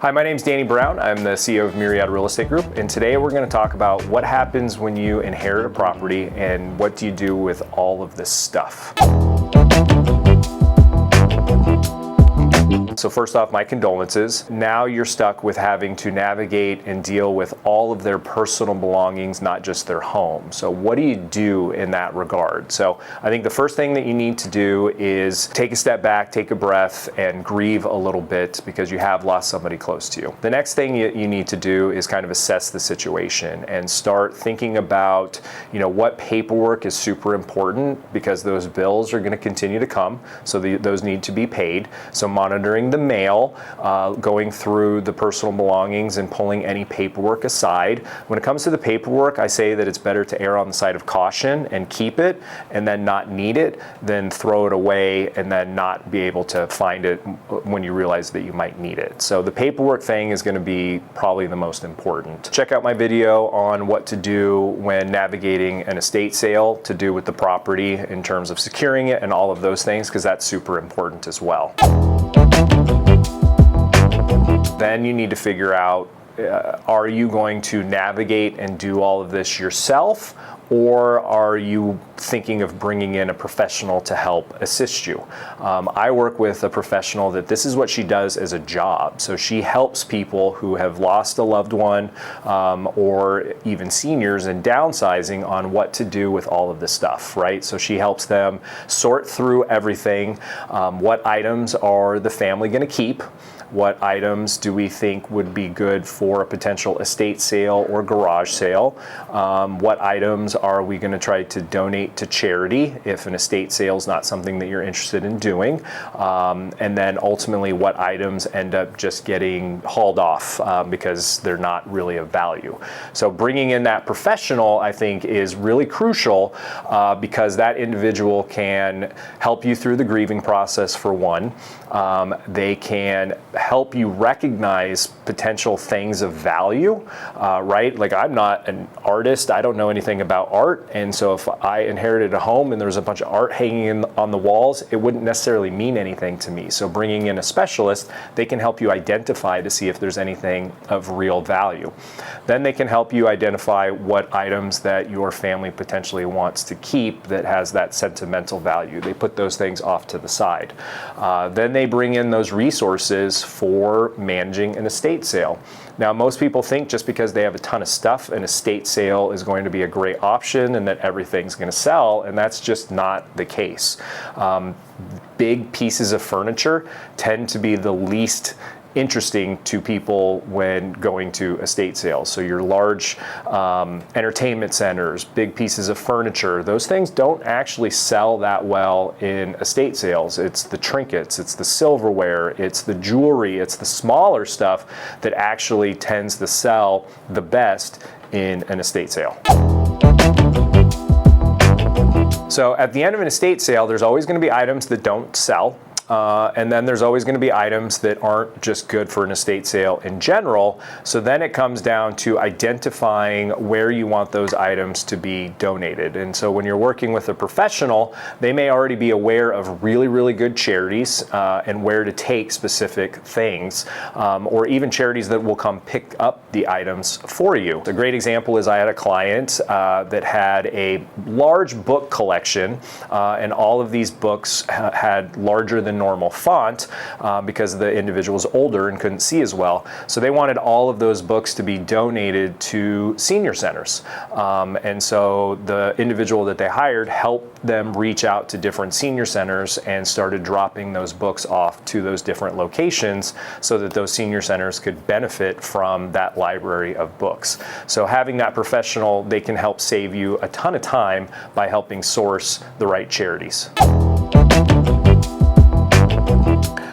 Hi, my name is Danny Brown. I'm the CEO of Myriad Real Estate Group, and today we're going to talk about what happens when you inherit a property and what do you do with all of this stuff. So first off, my condolences. Now you're stuck with having to navigate and deal with all of their personal belongings, not just their home. So what do you do in that regard? So I think the first thing that you need to do is take a step back, take a breath, and grieve a little bit because you have lost somebody close to you. The next thing you need to do is kind of assess the situation and start thinking about, what paperwork is super important because those bills are going to continue to come. So those need to be paid. So monitoring the mail, going through the personal belongings and pulling any paperwork aside. When it comes to the paperwork, I say that it's better to err on the side of caution and keep it and then not need it than throw it away and then not be able to find it when you realize that you might need it. So the paperwork thing is going to be probably the most important. Check out my video on what to do when navigating an estate sale to do with the property in terms of securing it and all of those things, because that's super important as well. Then you need to figure out, are you going to navigate and do all of this yourself, or are you thinking of bringing in a professional to help assist you? I work with a professional that this is what she does as a job. So she helps people who have lost a loved one or even seniors in downsizing on what to do with all of this stuff, right? So she helps them sort through everything. What items are the family going to keep? What items do we think would be good for a potential estate sale or garage sale? What items are we going to try to donate to charity if an estate sale is not something that you're interested in doing? And then ultimately, what items end up just getting hauled off because they're not really of value? So bringing in that professional, I think, is really crucial because that individual can help you through the grieving process, for one. They can help you recognize potential things of value, right? Like, I'm not an artist. I don't know anything about art. And so if I inherited a home and there was a bunch of art hanging on the walls, it wouldn't necessarily mean anything to me. So bringing in a specialist, they can help you identify to see if there's anything of real value. Then they can help you identify what items that your family potentially wants to keep that has that sentimental value. They put those things off to the side. Then they bring in those resources for managing an estate sale. Now, most people think just because they have a ton of stuff, an estate sale is going to be a great option and that everything's going to sell, and that's just not the case. Big pieces of furniture tend to be the least interesting to people when going to estate sales. So your large entertainment centers, big pieces of furniture, those things don't actually sell that well in estate sales. It's the trinkets, it's the silverware, it's the jewelry, it's the smaller stuff that actually tends to sell the best in an estate sale. So at the end of an estate sale, there's always going to be items that don't sell. And then there's always going to be items that aren't just good for an estate sale in general. So then it comes down to identifying where you want those items to be donated. And so when you're working with a professional, they may already be aware of really, really good charities and where to take specific things, or even charities that will come pick up the items for you. A great example is I had a client that had a large book collection, and all of these books had larger than normal font because the individual was older and couldn't see as well. So they wanted all of those books to be donated to senior centers. And so the individual that they hired helped them reach out to different senior centers and started dropping those books off to those different locations so that those senior centers could benefit from that library of books. So having that professional, they can help save you a ton of time by helping source the right charities.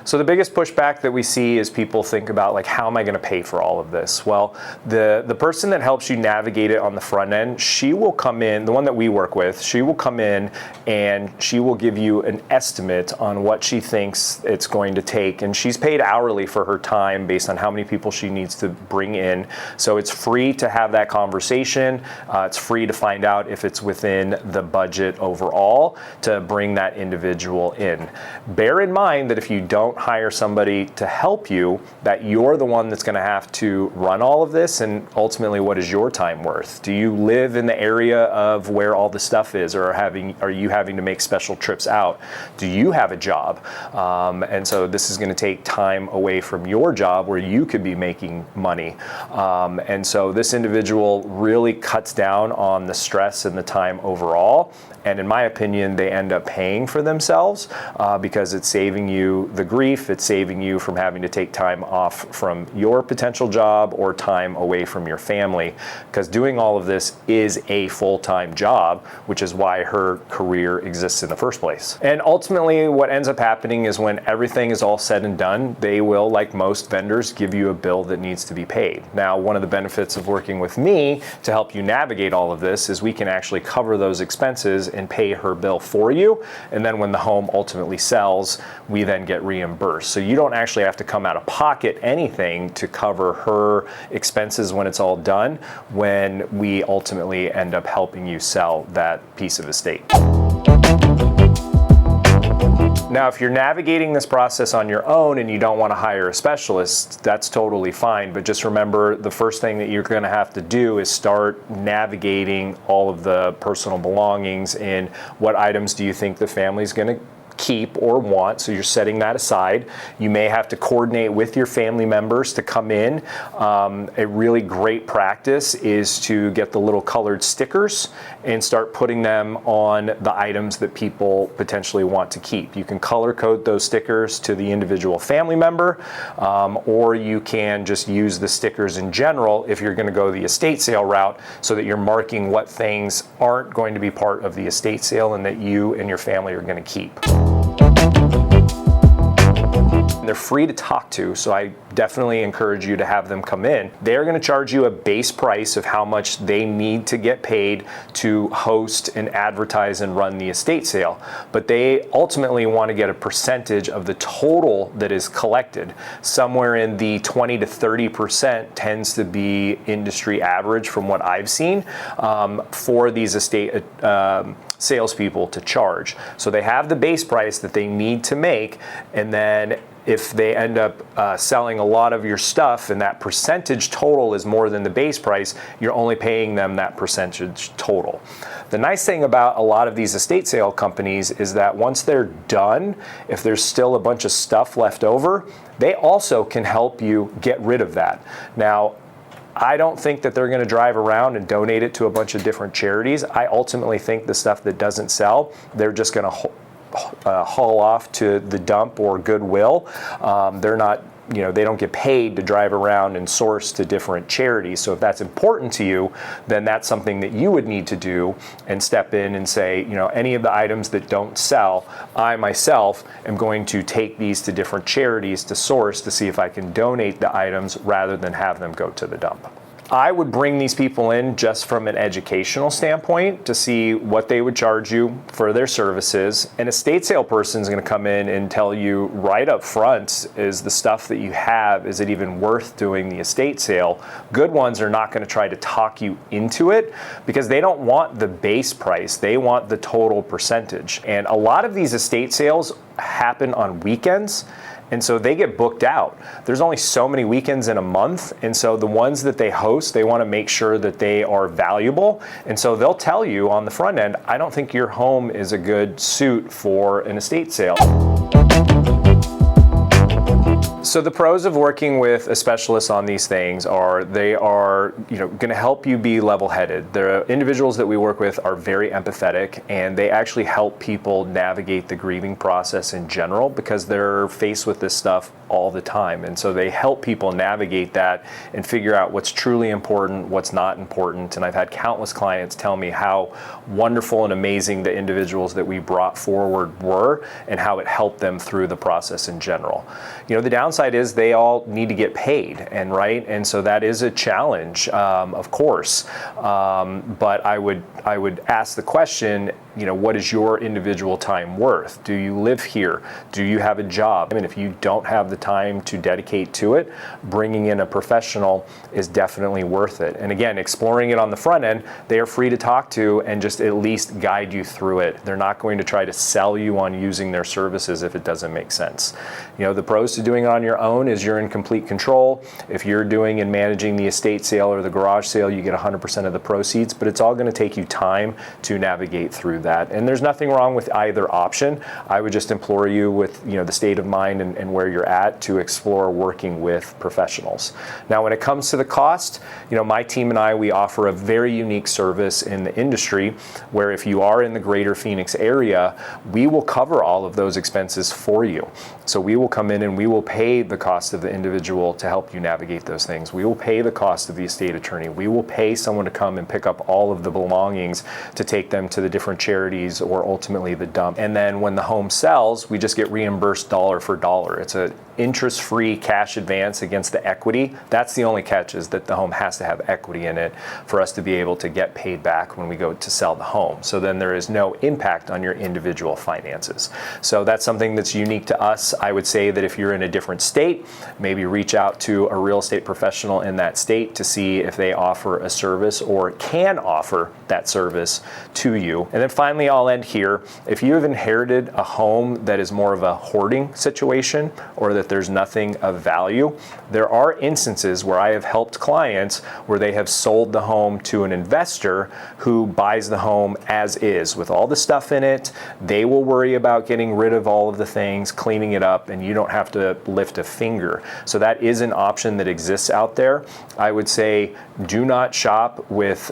So the biggest pushback that we see is people think about, like, how am I going to pay for all of this? Well, the person that helps you navigate it on the front end, she will come in, the one that we work with, she will come in and she will give you an estimate on what she thinks it's going to take. And she's paid hourly for her time based on how many people she needs to bring in. So it's free to have that conversation. It's free to find out if it's within the budget overall to bring that individual in. Bear in mind that if you don't don't hire somebody to help you, that you're the one that's going to have to run all of this, and ultimately, what is your time worth? Do you live in the area of where all the stuff is, or are you having to make special trips out? Do you have a job? And so this is going to take time away from your job where you could be making money. And so this individual really cuts down on the stress and the time overall. And in my opinion, they end up paying for themselves because it's saving you the grief, it's saving you from having to take time off from your potential job or time away from your family, because doing all of this is a full-time job, which is why her career exists in the first place. And ultimately, what ends up happening is when everything is all said and done, they will, like most vendors, give you a bill that needs to be paid. Now, one of the benefits of working with me to help you navigate all of this is we can actually cover those expenses and pay her bill for you. And then when the home ultimately sells, we then get reimbursed. So you don't actually have to come out of pocket anything to cover her expenses when it's all done, when we ultimately end up helping you sell that piece of estate. Now, if you're navigating this process on your own and you don't want to hire a specialist, that's totally fine. But just remember, the first thing that you're going to have to do is start navigating all of the personal belongings and what items do you think the family's going to keep or want, so you're setting that aside. You may have to coordinate with your family members to come in. A really great practice is to get the little colored stickers and start putting them on the items that people potentially want to keep. You can color code those stickers to the individual family member, or you can just use the stickers in general if you're going to go the estate sale route, so that you're marking what things aren't going to be part of the estate sale and that you and your family are going to keep. They're free to talk to, so I definitely encourage you to have them come in. They're going to charge you a base price of how much they need to get paid to host and advertise and run the estate sale, but they ultimately want to get a percentage of the total that is collected. Somewhere in the 20 to 30% tends to be industry average from what I've seen for these estate salespeople to charge. So they have the base price that they need to make, and then if they end up selling a lot of your stuff and that percentage total is more than the base price, you're only paying them that percentage total. The nice thing about a lot of these estate sale companies is that once they're done, if there's still a bunch of stuff left over, they also can help you get rid of that. Now, I don't think that they're going to drive around and donate it to a bunch of different charities. I ultimately think the stuff that doesn't sell, they're just going to haul off to the dump or Goodwill. They're not, they don't get paid to drive around and source to different charities. So if that's important to you, then that's something that you would need to do and step in and say, any of the items that don't sell, I myself am going to take these to different charities to source to see if I can donate the items rather than have them go to the dump. I would bring these people in just from an educational standpoint to see what they would charge you for their services. An estate sale person is going to come in and tell you right up front, is the stuff that you have, is it even worth doing the estate sale? Good ones are not going to try to talk you into it because they don't want the base price. They want the total percentage. And a lot of these estate sales happen on weekends. And so they get booked out. There's only so many weekends in a month. And so the ones that they host, they want to make sure that they are valuable. And so they'll tell you on the front end, I don't think your home is a good suit for an estate sale. So the pros of working with a specialist on these things are they are going to help you be level-headed. The individuals that we work with are very empathetic, and they actually help people navigate the grieving process in general because they're faced with this stuff all the time. And so they help people navigate that and figure out what's truly important, what's not important. And I've had countless clients tell me how wonderful and amazing the individuals that we brought forward were and how it helped them through the process in general. The downside is they all need to get paid, and so that is a challenge, of course. But I would ask the question, what is your individual time worth? Do you live here? Do you have a job? And if you don't have the time to dedicate to it, bringing in a professional is definitely worth it. And again, exploring it on the front end, they are free to talk to and just at least guide you through it. They're not going to try to sell you on using their services if it doesn't make sense. The pros to doing it on your own is you're in complete control. If you're doing and managing the estate sale or the garage sale, you get 100% of the proceeds, but it's all going to take you time to navigate through that. And there's nothing wrong with either option. I would just implore you with the state of mind and where you're at to explore working with professionals. Now, when it comes to the cost, my team and I, we offer a very unique service in the industry where if you are in the greater Phoenix area, we will cover all of those expenses for you. So we will come in and we will pay the cost of the individual to help you navigate those things. We will pay the cost of the estate attorney. We will pay someone to come and pick up all of the belongings to take them to the different charities or ultimately the dump. And then when the home sells, we just get reimbursed dollar for dollar. It's an interest-free cash advance against the equity. That's the only catch, is that the home has to have equity in it for us to be able to get paid back when we go to sell the home. So then there is no impact on your individual finances. So that's something that's unique to us. I would say that if you're in a different state, maybe reach out to a real estate professional in that state to see if they offer a service or can offer that service to you. And then finally, I'll end here. If you have inherited a home that is more of a hoarding situation or that there's nothing of value, there are instances where I have helped clients where they have sold the home to an investor who buys the home as is with all the stuff in it. They will worry about getting rid of all of the things, cleaning it up, and you don't have to lift a finger. So that is an option that exists out there. I would say do not shop with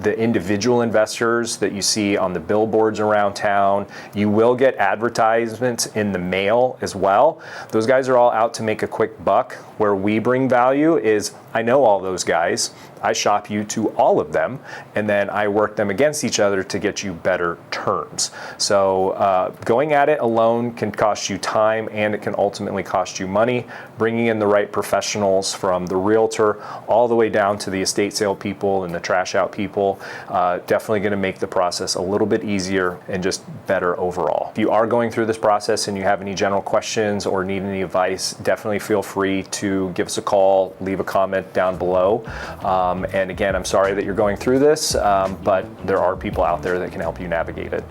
the individual investors that you see on the billboards around town. You will get advertisements in the mail as well. Those guys are all out to make a quick buck. Where we bring value is I know all those guys. I shop you to all of them, and then I work them against each other to get you better terms. So going at it alone can cost you time, and it can ultimately cost you money. Bringing in the right professionals, from the realtor all the way down to the estate sale people and the trash out people, definitely going to make the process a little bit easier and just better overall. If you are going through this process and you have any general questions or need any advice, definitely feel free to give us a call, leave a comment down below. And again, I'm sorry that you're going through this, but there are people out there that can help you navigate it.